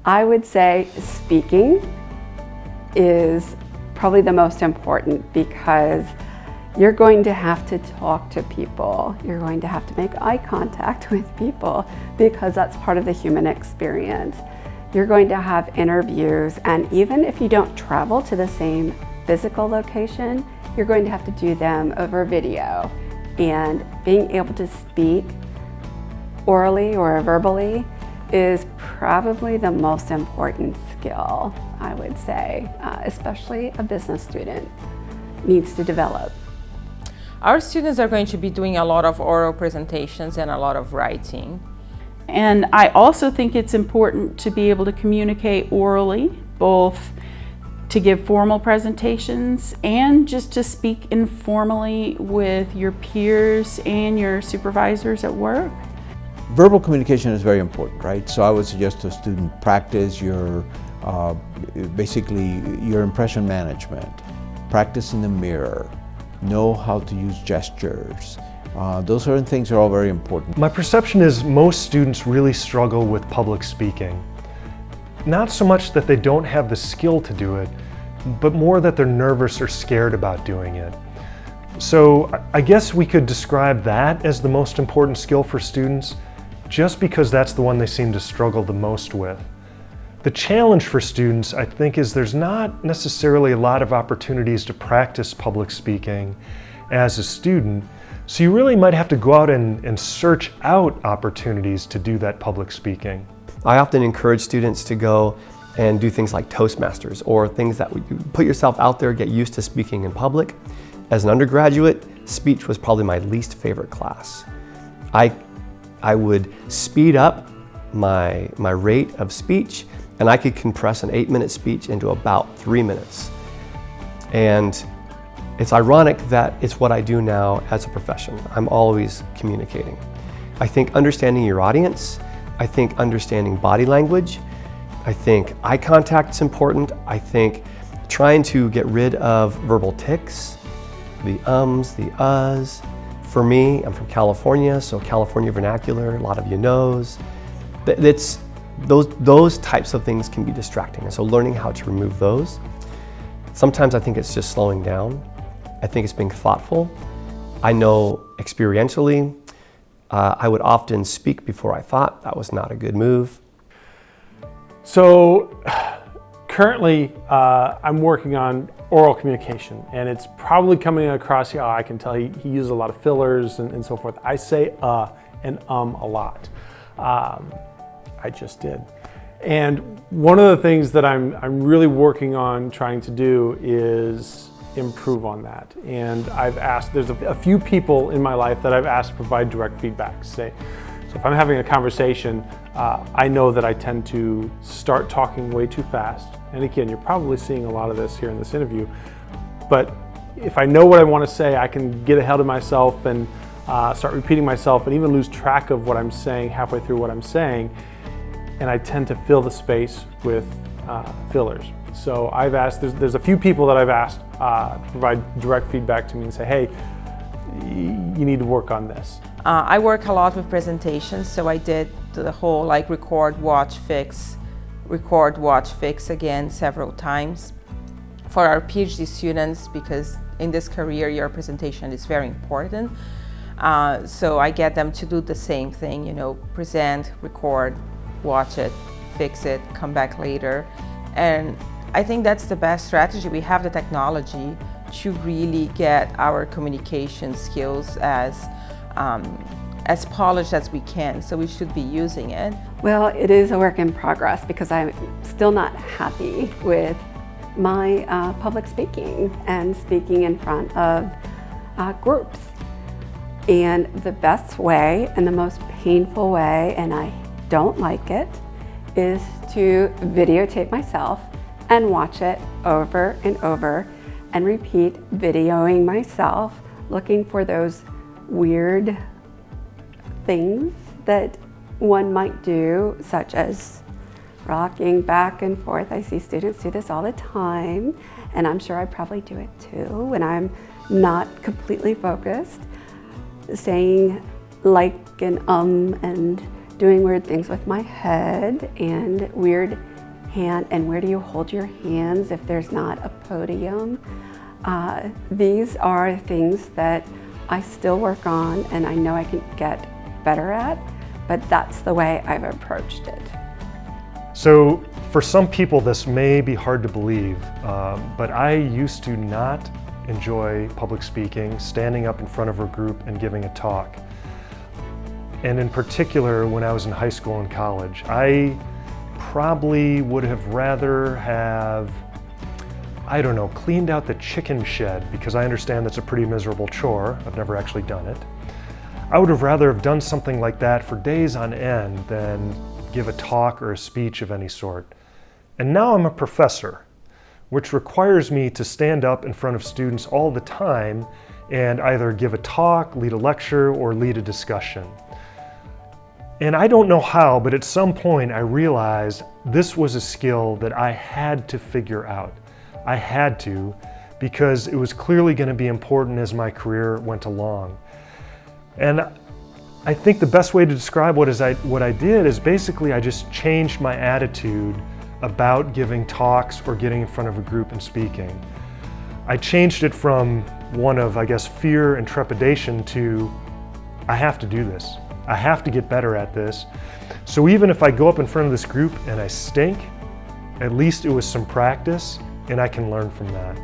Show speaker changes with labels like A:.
A: I would say speaking is probably the most important, because you're going to have to talk to people. You're going to have to make eye contact with people, because that's part of the human experience. You're going to have interviews, and even if you don't travel to the same physical location, you're going to have to do them over video. And being able to speak orally or verbally is probably the most important skill, I would say, especially a business student needs to develop.
B: Our students are going to be doing a lot of oral presentations and a lot of writing.
C: And I also think it's important to be able to communicate orally, both to give formal presentations and just to speak informally with your peers and your supervisors at work.
D: Verbal communication is very important, right? So I would suggest to a student practice your, basically your impression management, practice in the mirror, know how to use gestures. Those certain things are all very important.
E: My perception is most students really struggle with public speaking. Not so much that they don't have the skill to do it, but more that they're nervous or scared about doing it. So I guess we could describe that as the most important skill for students, just because that's the one they seem to struggle the most with. The challenge for students, I think, is there's not necessarily a lot of opportunities to practice public speaking as a student, so you really might have to go out and search out opportunities to do that public speaking.
F: I often encourage students to go and do things like Toastmasters, or things that would put yourself out there, get used to speaking in public. As an undergraduate, speech was probably my least favorite class. I would speed up my rate of speech, and I could compress an 8-minute speech into about 3 minutes. And it's ironic that it's what I do now as a profession. I'm always communicating. I think understanding your audience, I think understanding body language, I think eye contact is important. I think trying to get rid of verbal tics, the ums, the uhs. For me, I'm from California, so California vernacular, a lot of you knows. Those types of things can be distracting, and so learning how to remove those. Sometimes I think it's just slowing down. I think it's being thoughtful. I know experientially, I would often speak before I thought. That was not a good move.
G: So currently, I'm working on oral communication, and it's probably coming across, I can tell he uses a lot of fillers and so forth. I say and a lot. I just did. And one of the things that I'm really working on trying to do is improve on that. And I've asked, there's a few people in my life that I've asked to provide direct feedback. So if I'm having a conversation, I know that I tend to start talking way too fast. And again, you're probably seeing a lot of this here in this interview. But if I know what I want to say, I can get ahead of myself and start repeating myself and even lose track of what I'm saying halfway through what I'm saying. And I tend to fill the space with fillers. So I've asked, there's a few people that I've asked to provide direct feedback to me and say, hey, you need to work on this.
B: I work a lot with presentations, so I did the whole record, watch, fix again several times for our PhD students, because in this career your presentation is very important. So I get them to do the same thing, present, record, watch it, fix it, come back later. And I think that's the best strategy. We have the technology to really get our communication skills as polished as we can, so we should be using it.
A: Well, it is a work in progress, because I'm still not happy with my public speaking and speaking in front of groups. And the best way and the most painful way, and I don't like it, is to videotape myself and watch it over and over and repeat videoing myself, looking for those weird things that one might do, such as rocking back and forth. I see students do this all the time, and I'm sure I probably do it too when I'm not completely focused, saying like and doing weird things with my head and weird hand, and where do you hold your hands if there's not a podium. These are things that I still work on and I know I can get better at, but that's the way I've approached it.
E: So for some people this may be hard to believe, but I used to not enjoy public speaking, standing up in front of a group and giving a talk. And in particular, when I was in high school and college, I probably would have rather have, I don't know, cleaned out the chicken shed, because I understand that's a pretty miserable chore. I've never actually done it. I would have rather have done something like that for days on end than give a talk or a speech of any sort. And now I'm a professor, which requires me to stand up in front of students all the time and either give a talk, lead a lecture, or lead a discussion. And I don't know how, but at some point I realized this was a skill that I had to figure out. I had to, because it was clearly going to be important as my career went along. And I think the best way to describe what I did is basically I just changed my attitude about giving talks or getting in front of a group and speaking. I changed it from one of, I guess, fear and trepidation to, I have to do this. I have to get better at this. So even if I go up in front of this group and I stink, at least it was some practice and I can learn from that.